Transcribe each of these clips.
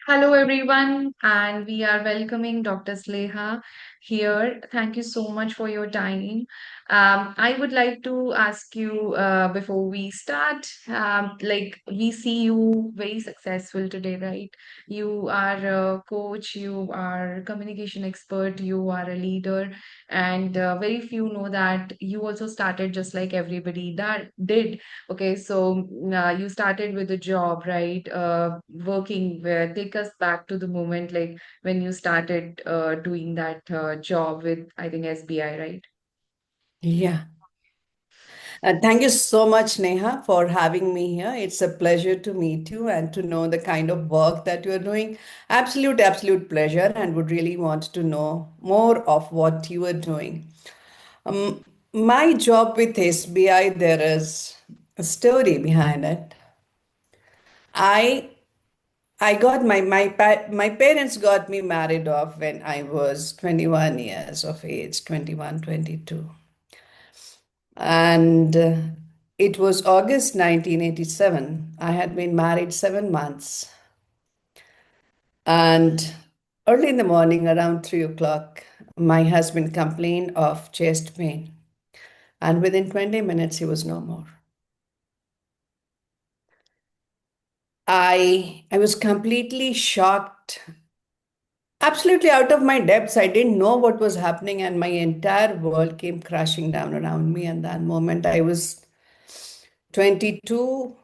Hello, everyone, and we are welcoming Dr. Saleha here. Thank you so much for your time. I would like to ask you before we start, like we see you very successful today, right? You are a coach, you are a communication expert, you are a leader, and very few know that you also started just like everybody that did. Okay, so you started with a job, right? Working where take us back to the moment like when you started doing that job with, I think, SBI, right? Yeah. Thank you so much, Neha, for having me here. It's a pleasure to meet you and to know the kind of work that you're doing. Absolute pleasure, and would really want to know more of what you are doing. Um, my job with SBI, there is a story behind it. I I got my parents got me married off when I was 21 years of age, 21, 22. And it was August 1987. I had been married 7 months. And early in the morning, around 3 o'clock, my husband complained of chest pain. And within 20 minutes, he was no more. I was completely shocked, absolutely out of my depths. I didn't know what was happening, and my entire world came crashing down around me. And that moment, I was 22.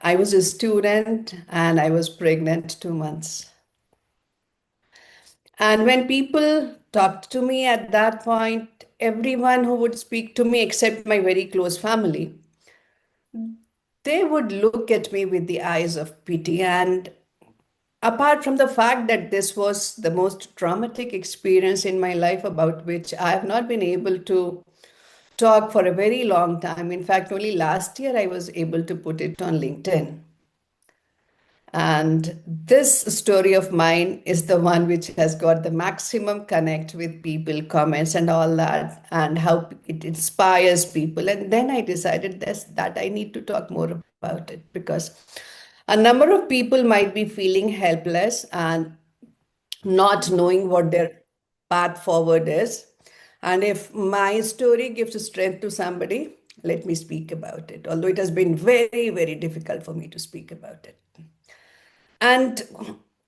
I was a student and I was pregnant 2 months. And when people talked to me at that point, everyone who would speak to me except my very close family, they would look at me with the eyes of pity. And apart from the fact that this was the most traumatic experience in my life about which I have not been able to talk for a very long time. In fact, only last year I was able to put it on LinkedIn. And this story of mine is the one which has got the maximum connect with people, comments, and all that, and how it inspires people. And then I decided that I need to talk more about it because a number of people might be feeling helpless and not knowing what their path forward is. And if my story gives strength to somebody, let me speak about it, although it has been very difficult for me to speak about it. And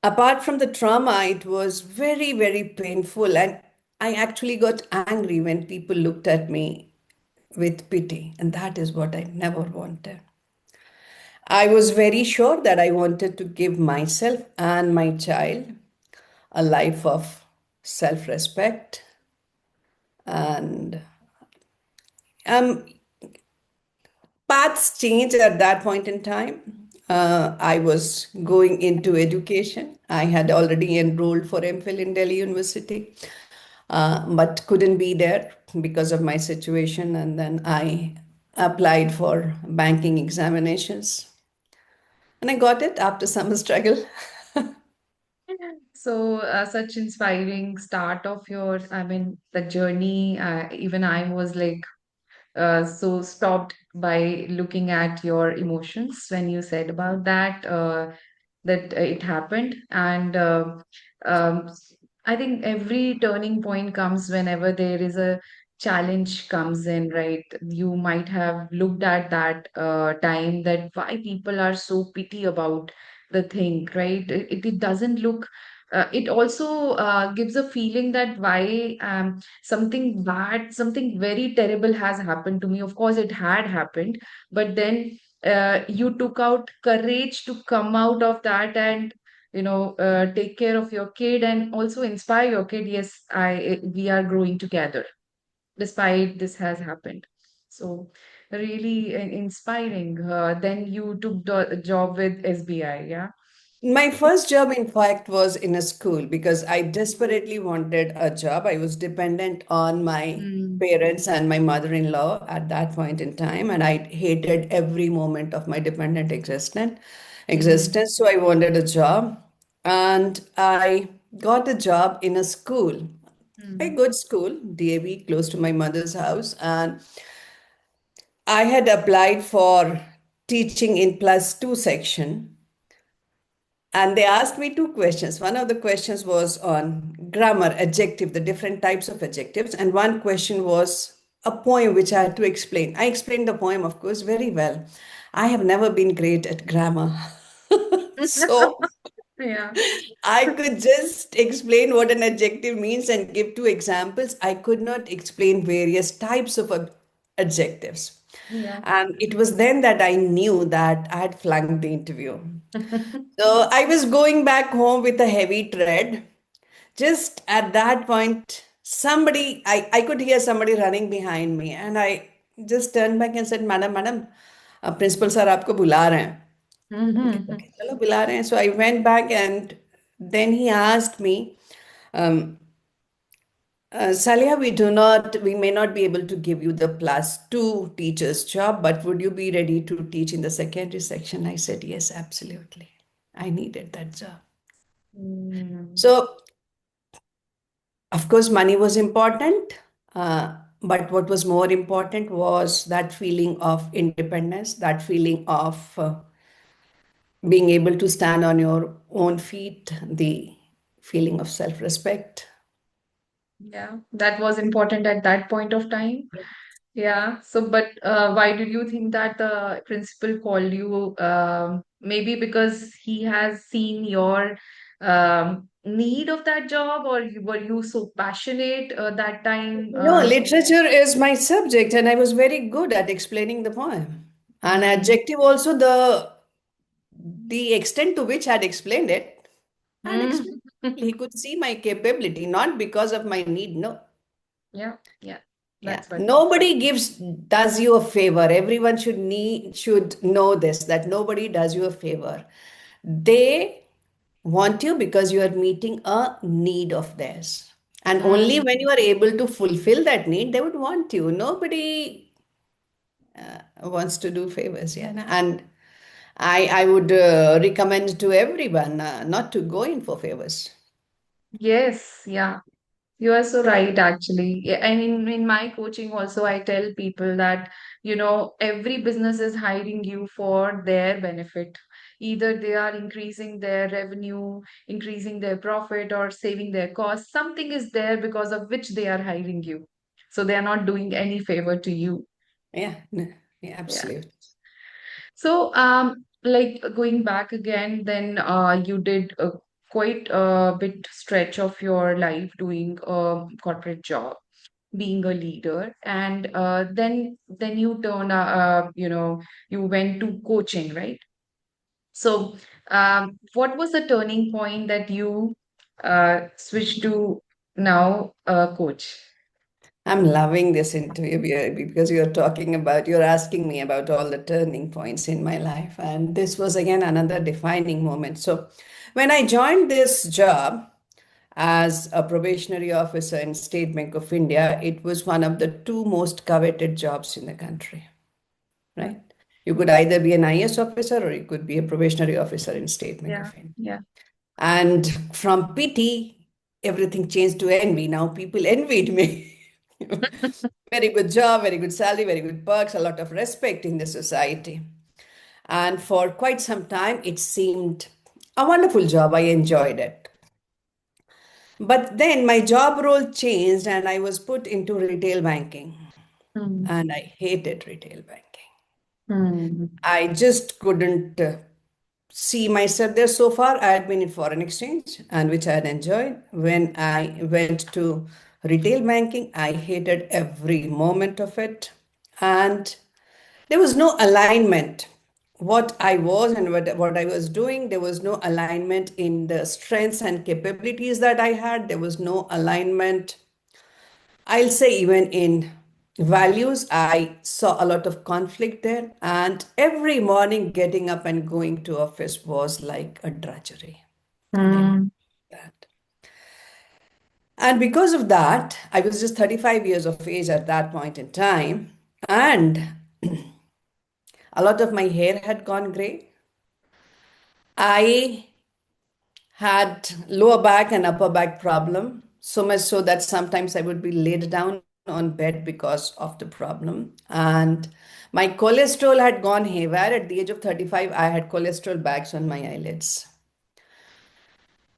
apart from the trauma, it was very painful. And I actually got angry when people looked at me with pity. And that is what I never wanted. I was very sure that I wanted to give myself and my child a life of self respect. And um, paths changed at that point in time. I was going into education. I had already enrolled for MPhil in Delhi University, but couldn't be there because of my situation. And then I applied for banking examinations, and I got it after some struggle. So, such inspiring start of your, I mean, the journey. Even I was like so stopped by looking at your emotions when you said about that. That it happened. And um, I think every turning point comes whenever there is a challenge comes in, right? You might have looked at that time that why people are so pity about the thing, right? It doesn't look. It also gives a feeling that why something bad, something very terrible has happened to me. Of course, it had happened, but then you took out courage to come out of that and take care of your kid and also inspire your kid. Yes, I we are growing together despite this has happened. So really inspiring. Then you took the job with SBI, yeah. My first job, in fact, was in a school because I desperately wanted a job. I was dependent on my Mm. parents and my mother-in-law at that point in time, and I hated every moment of my dependent Mm. existence. So I wanted a job, and I got a job in a school, a Mm. good school, DAV, close to my mother's house, and I had applied for teaching in plus two section. And they asked me two questions. One of the questions was on grammar, adjective, the different types of adjectives. And one question was a poem which I had to explain. I explained the poem, of course, very well. I have never been great at grammar. So Yeah. I could just explain what an adjective means and give two examples. I could not explain various types of adjectives. Yeah. And it was then that I knew that I had flunked the interview. So I was going back home with a heavy tread. Just at that point, I could hear somebody running behind me, and I just turned back and said, Madam, principal sir आपको बुला रहे हैं. Okay, Mhm. okay, चलो बुला रहे हैं. So I went back and then he asked me, um, Saleha, we may not be able to give you the plus two teacher's job, but would you be ready to teach in the secondary section? I said, yes, absolutely. I needed that job. Mm. So, of course, money was important, but what was more important was that feeling of independence, that feeling of being able to stand on your own feet, the feeling of self respect. Yeah, that was important at that point of time. Yeah. So, but why did you think that the principal called you? Maybe because he has seen your need of that job, or were you so passionate that time? No, literature is my subject, and I was very good at explaining the poem. And Mm, adjective also, the extent to which I had explained it, I had mm. explained. He could see my capability, not because of my need. No, Yeah, yeah, yeah. that's what. Nobody does you a favor. Everyone should know this, that nobody does you a favor. They want you because you are meeting a need of theirs. And only Mm. when you are able to fulfill that need, they would want you. Nobody wants to do favors, yeah. And I would recommend to everyone not to go in for favors. Yes, yeah. You are so right, actually. Yeah, and in my coaching also, I tell people that, every business is hiring you for their benefit. Either they are increasing their revenue, increasing their profit, or saving their costs. Something is there because of which they are hiring you. So they are not doing any favor to you. Yeah, no, yeah, Yeah. absolutely. So, like going back again, then you did quite a bit stretch of your life doing a corporate job, being a leader, and then you turned you went to coaching, right? So what was the turning point that you switched to now coach? I'm loving this interview because you're asking me about all the turning points in my life. And this was again another defining moment. So, when I joined this job as a probationary officer in State Bank of India, it was one of the two most coveted jobs in the country, Mm. right? You could either be an IS officer or you could be a probationary officer in State Bank Yeah, of India. yeah. And from pity, everything changed to envy. Now people envied me. Very good job, very good salary, very good perks, a lot of respect in the society. And for quite some time, it seemed a wonderful job. I enjoyed it. But then my job role changed and I was put into retail banking. Mm. And I hated retail banking. Mm. I just couldn't see myself there so far. I had been in foreign exchange and which I had enjoyed. When I went to retail banking, I hated every moment of it. And there was no alignment. What I was and what I was doing, there was no alignment in the strengths and capabilities that I had. There was no alignment, I'll say, even in values. I saw a lot of conflict there. And every morning getting up and going to office was like a drudgery. And I didn't Mm. like that. And because of that, I was just 35 years of age at that point in time. And a lot of my hair had gone gray. I had lower back and upper back problem, so much so that sometimes I would be laid down on bed because of the problem. And my cholesterol had gone haywire. At the age of 35, I had cholesterol bags on my eyelids.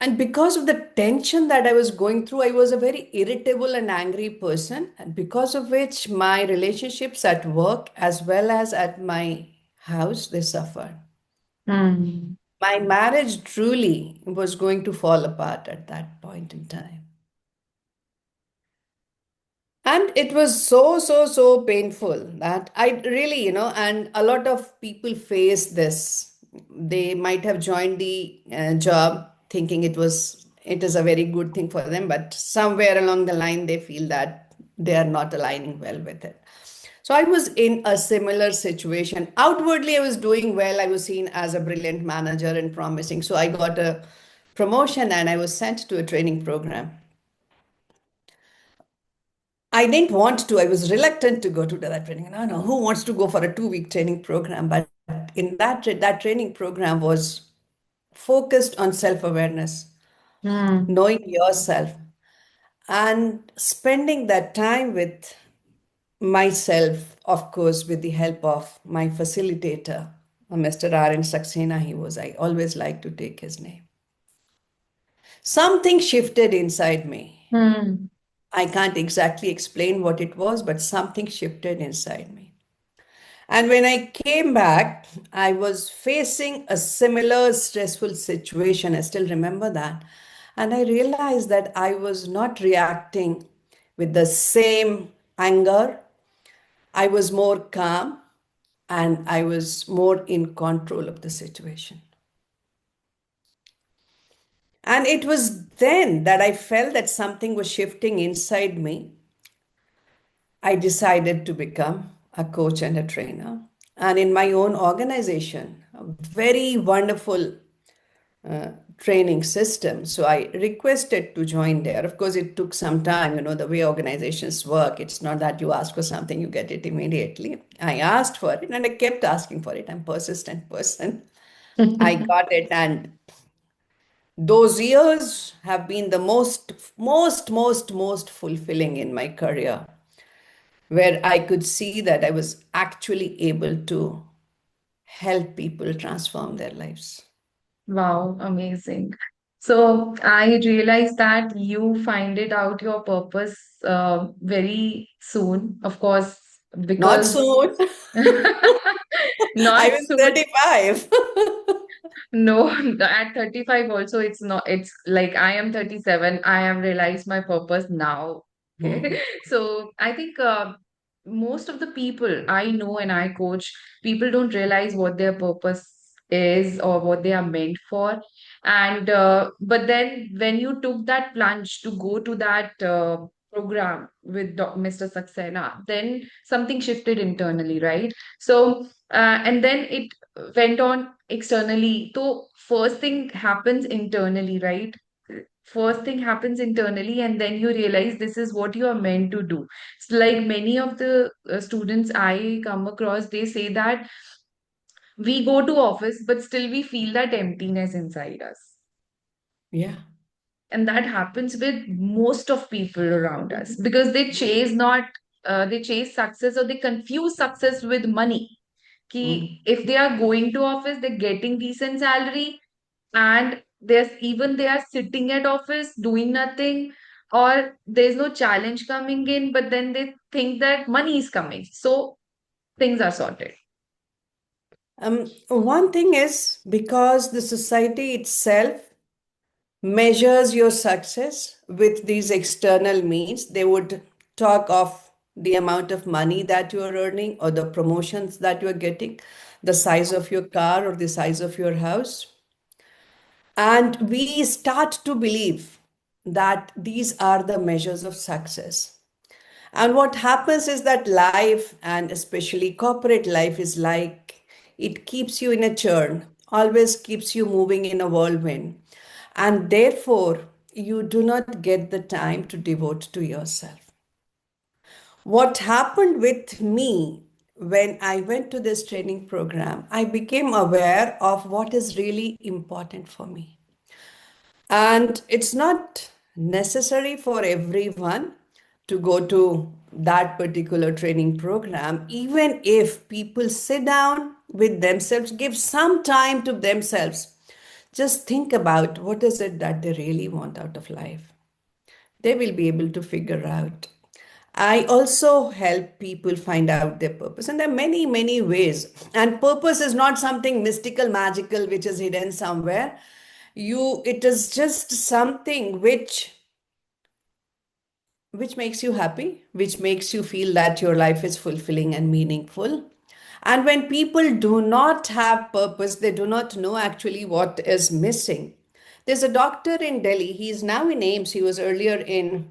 And because of the tension that I was going through, I was a very irritable and angry person. And because of which my relationships at work as well as at my house, they suffered. Hmm. My marriage truly was going to fall apart at that point in time. And it was so, so, so painful that I really, and a lot of people face this. They might have joined the job thinking it is a very good thing for them, but somewhere along the line they feel that they are not aligning well with it. So I was in a similar situation. Outwardly, I was doing well. I was seen as a brilliant manager and promising. So I got a promotion and I was sent to a training program. I didn't want to. I was reluctant to go to that training. No, no, who wants to go for a 2 week training program? But in that training program was focused on self awareness, Hmm. knowing yourself, and spending that time with myself, of course, with the help of my facilitator, Mr. R. N. Saxena. He was. I always like to take his name. Something shifted inside me. Hmm. I can't exactly explain what it was, but something shifted inside me. And when I came back, I was facing a similar stressful situation. I still remember that. And I realized that I was not reacting with the same anger. I was more calm and I was more in control of the situation. And it was then that I felt that something was shifting inside me. I decided to become a coach and a trainer. And in my own organization, a very wonderful training system. So I requested to join there. Of course, it took some time. The way organizations work, it's not that you ask for something, you get it immediately. I asked for it and I kept asking for it. I'm a persistent person. I got it. And those years have been the most fulfilling in my career, where I could see that I was actually able to help people transform their lives. Wow, amazing. So I realized that you find it out your purpose very soon, of course, Not because soon. I not was soon. 35. No, at 35 also it's not, it's like I am 37. I have realized my purpose now. Okay. Mhm. So I think most of the people I know and I coach, people don't realize what their purpose is or what they are meant for. And but then when you took that plunge to go to that program with Mr. Saxena, then something shifted internally, right? So and then it went on externally. So first thing happens internally, right? First thing happens internally, and then you realize this is what you are meant to do. It's like many of the students I come across, they say that we go to office, but still we feel that emptiness inside us. Yeah. And that happens with most of people around us Mhm. because they chase not they chase success or they confuse success with money. Ki Mhm. if they are going to office, they're getting decent salary, and there's even they are sitting at office doing nothing, or there's no challenge coming in, but then they think that money is coming, so things are sorted. One thing is because the society itself measures your success with these external means, they would talk of the amount of money that you are earning or the promotions that you are getting, the size of your car or the size of your house. And we start to believe that these are the measures of success. And what happens is that life, and especially corporate life, is like it keeps you in a churn, always keeps you moving in a whirlwind. And therefore, you do not get the time to devote to yourself. What happened with me when I went to this training program, I became aware of what is really important for me. And it's not necessary for everyone to go to that particular training program, even if people sit down with themselves, give some time to themselves, just think about what is it that they really want out of life. They will be able to figure out. I also help people find out their purpose, and there are many, many ways. And purpose is not something mystical, magical, which is hidden somewhere. It is just something which makes you happy, which makes you feel that your life is fulfilling and meaningful. And when people do not have purpose, they do not know actually what is missing. There's a doctor in Delhi, he is now in AIMS, he was earlier in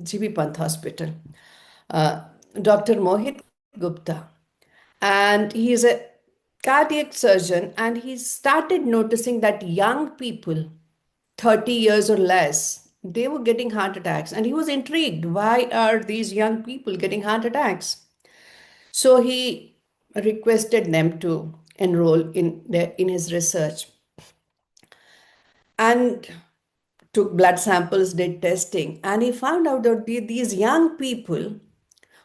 GB Pant Hospital, uh, Dr. Mohit Gupta. And he is a cardiac surgeon, and he started noticing that young people 30 years or less, they were getting heart attacks. And he was intrigued. Why are these young people getting heart attacks? So he requested them to enroll in his research and took blood samples, did testing. And he found out that these young people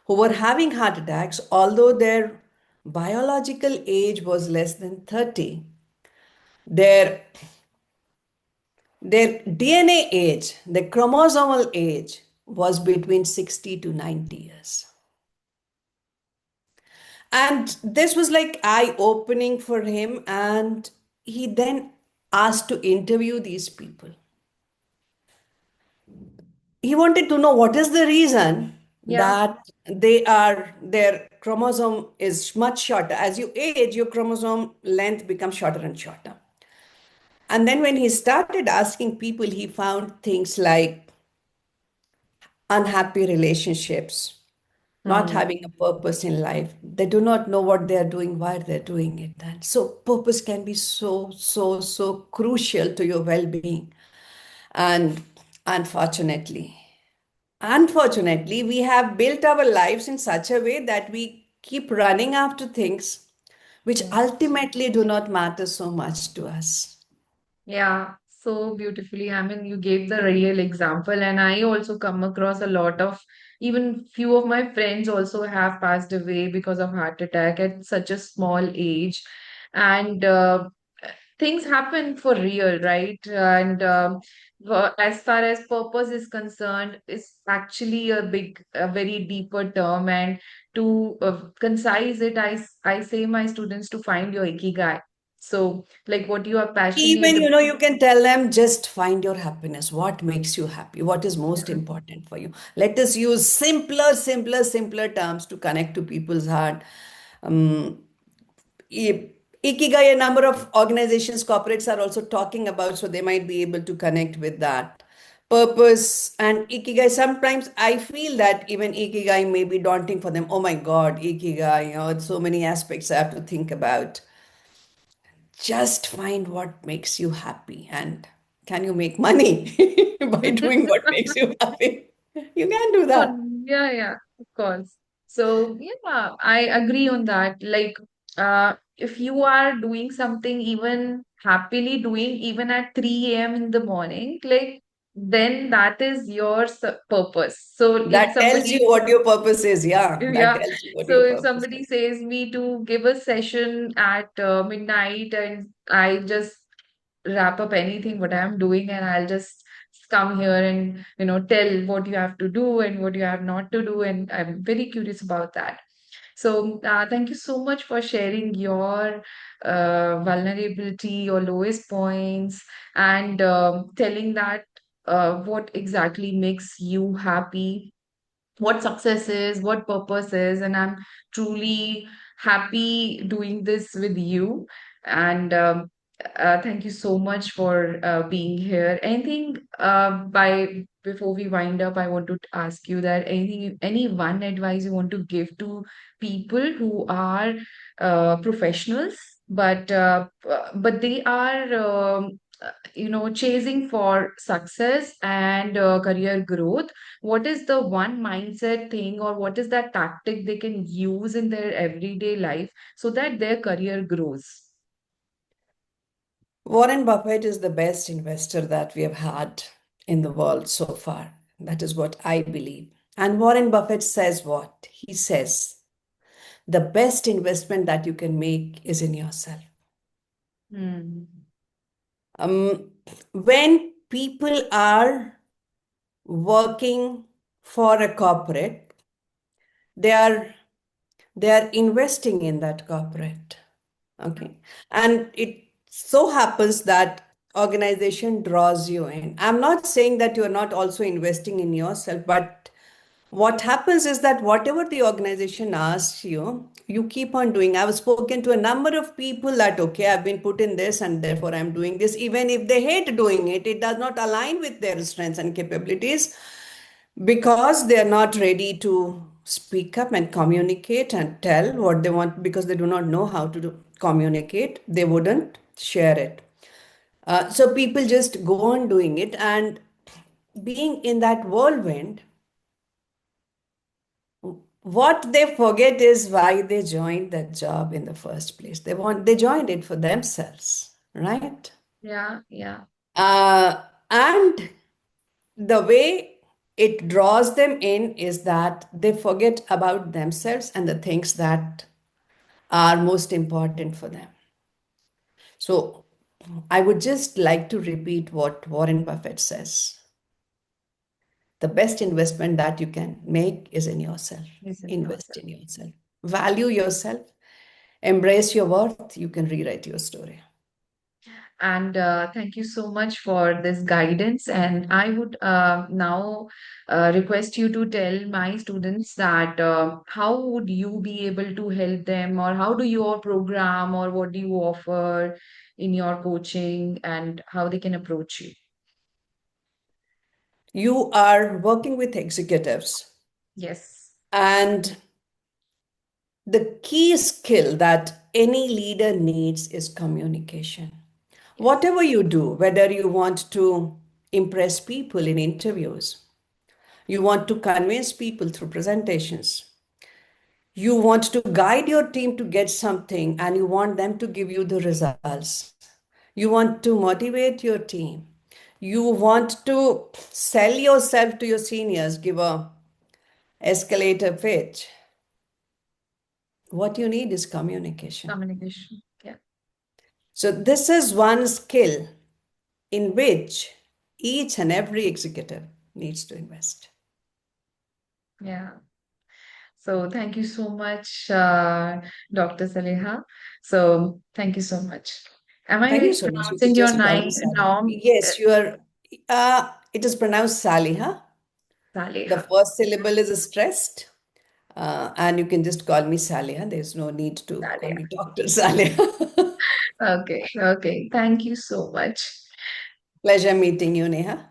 who were having heart attacks, although their biological age was less than 30, their their DNA age, the chromosomal age, was between 60 to 90 years. And this was like eye opening for him. And he then asked to interview these people. He wanted to know what is the reason Yeah. that their chromosome is much shorter. As you age, your chromosome length becomes shorter and shorter. And then when he started asking people, he found things like unhappy relationships, not Hmm. having a purpose in life. They do not know what they are doing, why they're doing it. And so purpose can be so, so, so crucial to your well-being. And unfortunately, unfortunately, we have built our lives in such a way that we keep running after things which Hmm. ultimately do not matter so much to us. Yeah, so beautifully. I mean, you gave the real example, and I also come across a lot of, even few of my friends also have passed away because of heart attack at such a small age. And things happen for real, right? And as far as purpose is concerned, it's actually a very deeper term. And to concise it, I say my students to find your ikigai. So, like what you are passionate Even, about. you can tell them just find your happiness. What makes you happy? What is most important for you? Let us use simpler, simpler, simpler terms to connect to people's heart. Um, Ikigai, a number of organizations, corporates are also talking about, so they might be able to connect with that. Purpose and Ikigai, sometimes I feel that even Ikigai may be daunting for them. Oh my God, Ikigai, so many aspects I have to think about. Just find what makes you happy, and can you make money by doing what makes you happy? You can do Oh, that. yeah, yeah, of course. So, yeah, I agree on that. Like, if you are doing something even happily doing even at 3 a.m. in the morning, like, then that is your purpose. So, if That tells you somebody, what your purpose is. Yeah, that yeah, tells you what so your if purpose somebody is. says me to give a session at midnight and I just wrap up anything what I'm doing and I'll just come here and tell what you have to do and what you have not to do, and I'm very curious about that. So thank you so much for sharing your vulnerability, your lowest points, and telling that what exactly makes you happy, what success is, what purpose is, and I'm truly happy doing this with you. And thank you so much for being here. Anything by before we wind up, I want to ask you that any one advice you want to give to people who are professionals, but they are chasing for success and career growth. What is the one mindset thing or what is that tactic they can use in their everyday life so that their career grows? Warren Buffett is the best investor that we have had in the world so far. That is what I believe. And Warren Buffett says what? He says, the best investment that you can make is in yourself. Hmm. Um, when people are working for a corporate, they are they are investing in that corporate. Okay. And it so happens that organization draws you in. I'm not saying that you're not also investing in yourself, but what happens is that whatever the organization asks you, you keep on doing. I've spoken to a number of people that, okay, I've been put in this and therefore I'm doing this. Even if they hate doing it, it does not align with their strengths and capabilities because they are not ready to speak up and communicate and tell what they want because they do not know how to communicate. They wouldn't share it. So people just go on doing it, and being in that whirlwind, what they forget is why they joined that job in the first place. They joined it for themselves, right? Yeah, yeah. And the way it draws them in is that they forget about themselves and the things that are most important for them. So I would just like to repeat what Warren Buffett says. The best investment that you can make is in yourself. Listen Invest yourself. in yourself. Value yourself. Embrace your worth. You can rewrite your story. And thank you so much for this guidance. And I would now request you to tell my students that how would you be able to help them, or how do your program, or what do you offer in your coaching, and how they can approach you? You are working with executives, Yes. and the key skill that any leader needs is communication. Yes. Whatever you do, whether you want to impress people in interviews, you want to convince people through presentations, you want to guide your team to get something and you want them to give you the results, you want to motivate your team, you want to sell yourself to your seniors, give a escalator pitch. What you need is communication. Communication. Yeah. So this is one skill in which each and every executive needs to invest. Yeah. So thank you so much, Dr. Saleha. So thank you so much. Am Thank you I so much. You pronouncing could your just call name me Saleha. now? Yes, you are. It is pronounced Saliha. The Saleha. first syllable is stressed, and you can just call me Saliha. There's no need to call Saleha. me Dr. Saliha. Okay, okay. Thank you so much. Pleasure meeting you, Neha.